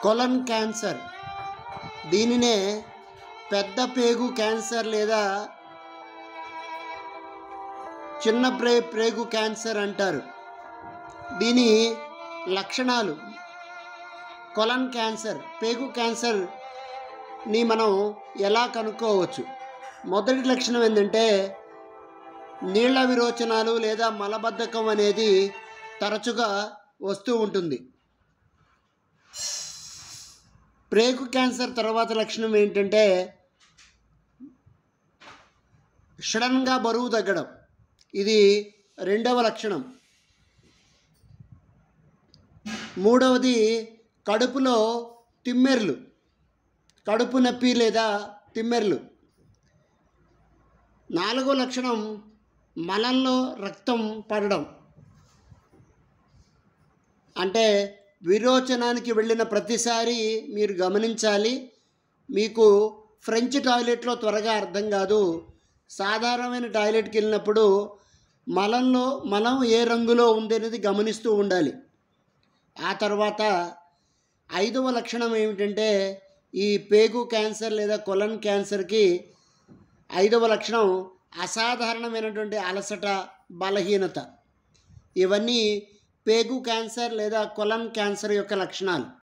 కొలన్ cancer, దీనినే పెద్ద పేగు క్యాన్సర్ లేదా చిన్న ప్రేగు క్యాన్సర్ అంటారు. దీని లక్షణాలు: కొలన్ క్యాన్సర్, పేగు క్యాన్సర్ని మనం ఎలా కనుక్కోవచ్చు? మొదటి లక్షణం ఏంటంటే నీళ్ల విరోచనాలు లేదా మలబద్ధకం అనేది తరచుగా వస్తూ ఉంటుంది. ప్రేగు క్యాన్సర్ తర్వాత లక్షణం ఏంటంటే సడన్గా బరువు తగ్గడం, ఇది రెండవ లక్షణం. మూడవది కడుపులో తిమ్మెర్లు, కడుపు నొప్పి లేదా తిమ్మెర్లు. నాలుగో లక్షణం మలంలో రక్తం పడడం, అంటే విరోచనానికి వెళ్ళిన ప్రతిసారి మీరు గమనించాలి, మీకు ఫ్రెంచ్ టాయిలెట్లో త్వరగా అర్థం కాదు. సాధారణమైన టాయిలెట్కి వెళ్ళినప్పుడు మలం ఏ రంగులో ఉంది అనేది గమనిస్తూ ఉండాలి. ఆ తర్వాత ఐదవ లక్షణం ఏమిటంటే ఈ పేగు క్యాన్సర్ లేదా కొలన్ క్యాన్సర్కి ఐదవ లక్షణం అసాధారణమైనటువంటి అలసట, బలహీనత. ఇవన్నీ పేగు క్యాన్సర్ లేదా కొలన్ క్యాన్సర్ యొక్క లక్షణాలు.